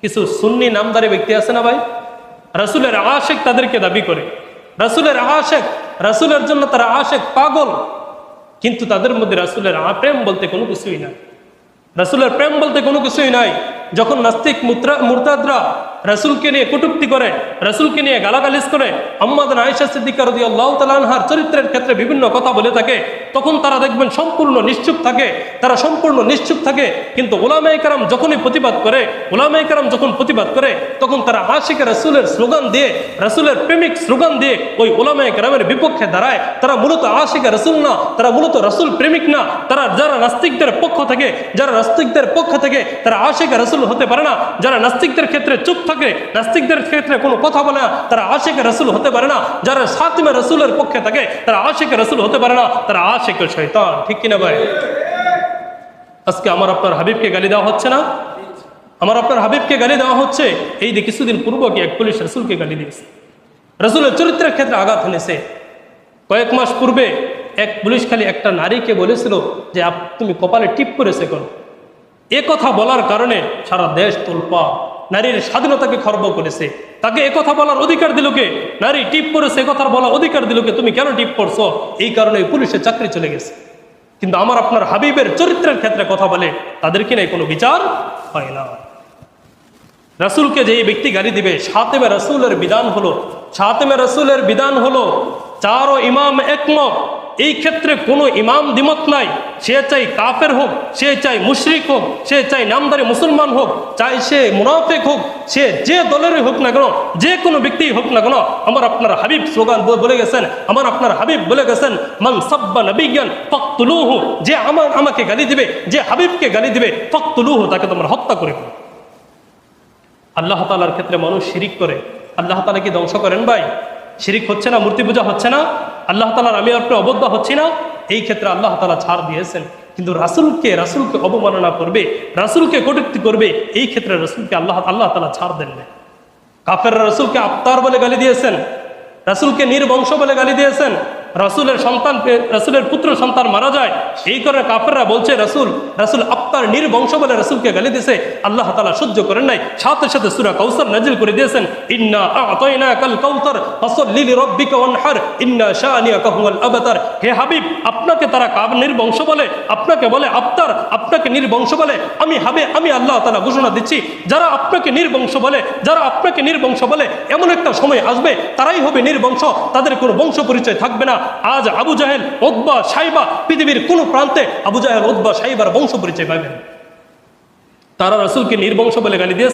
কিছু সুন্নি নামদারি ব্যক্তি আছে না ভাই, রাসূলের আশিক তাদেরকে দাবি করে, রাসূলের আশিক, রাসূলের জন্য তারা আশিক, পাগল, কিন্তু তাদের মধ্যে রাসূলের প্রেম বলতে কোনো কিছুই নাই, রাসূলের প্রেম বলতে কোনো কিছুই নাই। যখন নাস্তিক মুরতাদরা রাসূলকে নিয়ে কটূক্তি করে, রাসূলকে নিয়ে গালাগালিজ করে, আম্মা আয়েশা সিদ্দিকা রাদিয়াল্লাহু তাআলা আনহার চরিত্রের ক্ষেত্রে বিভিন্ন কথা বলে থাকে, তখন তারা দেখবেন সম্পূর্ণ নিশ্চুপ থাকে, তারা সম্পূর্ণ নিশ্চুপ থাকে। কিন্তু উলামায়ে কেরাম যখনই প্রতিবাদ করে, উলামায়ে কেরাম যখন প্রতিবাদ করে, তখন তারা আশিকে রাসূলের স্লোগান দিয়ে, রাসূলের প্রেমিক স্লোগান দিয়ে ওই উলামায়ে কেরামের বিপক্ষে দাঁড়ায়। তারা মূলত আশিকে রাসূল না, তারা মূলত রাসূল প্রেমিক না। তারা যারা নাস্তিকদের পক্ষ থেকে, যারা নাস্তিকদের পক্ষ থেকে তারা আশিকে রাসূল হতে পারে না, যারা নাস্তিকদের ক্ষেত্রে চুপ থাকে, নাস্তিকদের ক্ষেত্রে কোনো কথা বলে না, তারা আশিকে রাসূল হতে পারে না। যারা খাতিমে রাসূলের পক্ষে থাকে তারা আশিকে রাসূল হতে পারে না, তারা আশিকে শয়তান। ঠিক কিনা ভাই? আজকে আমার আপনার হাবিবকে গালি দেওয়া হচ্ছে না, আমার আপনার হাবিবকে গালি দেওয়া হচ্ছে। এই যে কিছুদিন পূর্ব কি এক পুলিশ রাসূলকে গালি দিয়েছে, রাসূলের চরিত্রের ক্ষেত্রে আঘাত এনেছে। কয়েক মাস পূর্বে এক পুলিশ খালি একটা নারীকে বলেছিল যে তুমি কপালে টিপ করেছে কেন। এ কথা বলার কারণে সারা দেশ তোলপা, নারীর স্বাধীনতাকে খর্ব করেছে। তাকে একথা বলার অধিকার দিল কে? নারী টিপ করেছে কথা বলার অধিকার দিল কে? তুমি কেন টিপ করছো? এই কারণে পুলিশের চাকরি চলে গেছে। কিন্তু আমার আপনার হাবিবের চরিত্রের ক্ষেত্রে কথা বলে তাদেরকে নিয়ে কোনো বিচার হয় না। রাসূলকে যে ব্যক্তি গালি দিবে, খাতিমে রাসূলের বিধান হলো, খাতিমে রাসূলের বিধান হলো চারো ইমাম একমত। এই ক্ষেত্রে কোনো ইমাম দ্বিমত নাই। সে চাই কাফের হোক, সে চাই মুশরিক হোক, সে চাই নামদারি মুসলমান হোক, চাই সে মুনাফিক হোক, সে যে দলেরই হোক না কেন, যে কোনো ব্যক্তি হোক না কেন, আমার আপনার হাবিব স্লোগান বলে গেছেন, আমার আপনার হাবিব বলে গেছেন, মান সাব্বা নবিয়ান ফাকতুলুহু, যে আমাকে গালি দিবে, যে হাবিবকে গালি দিবে, ফাকতুলুহু, তাকে তোমরা হত্যা করে ফেলো। আল্লাহ তাআলার ক্ষেত্রে মানুষ শিরিক করে, আল্লাহ তাআলা কি ধ্বংস করেন ভাই? শিরিক হচ্ছে না? মূর্তি পূজা হচ্ছে না? আল্লাহ তাআলার আমি আপনি অবদ্ধ হচ্ছি না? এই ক্ষেত্রে আল্লাহ তাআলা ছাড় দিয়েছেন। কিন্তু রাসূলকে অবমাননা করবে, রাসূলকে কটূক্তি করবে, এই ক্ষেত্রে রাসূলকে আল্লাহ তাআলা ছাড় দেন না। কাফেররা রাসূলকে আফতার বলে গালি দিয়েছেন, রাসূলকে নির্বংশ বলে গালি দিয়েছেন। রাসূলের পুত্র সন্তান মারা যায়, এই কারণে কাফেররা বলছে রাসূল আফতার নির্বংশ বলে রাসূলকে গালি দিয়েছে। আল্লাহ তাআলা সহ্য করেন নাই, সাথে সাথে সূরা কাউসার নাজিল করে দিয়েছেন, ইন্না আ'তাইনাকাল কাউসার ফাসাল্লি লিরাব্বিকা ওয়ানহার ইন্না শানিয়াকা হুয়াল আবতার। হে হাবিব, আপনাকে তারা নির্বংশ বলে, আপনাকে বলে আফতার, আপনাকে নির্বংশ বলে। আমি আল্লাহ তাআলা ঘোষণা দিচ্ছি, যারা আপনাকে নির্বংশ বলে এমন একটা সময় আসবে তারাই হবে নির্বংশ, তাদের কোনো বংশ পরিচয় থাকবে না। আজ আবু জাহেল, উতবা, শাইবা, পৃথিবীর কোন প্রান্তে আবু জাহেল, উতবা, শাইবার বংশ পরিচয় পাবেন। তারা রাসূলকে নির্বংশ বলে গালি দিয়েছে।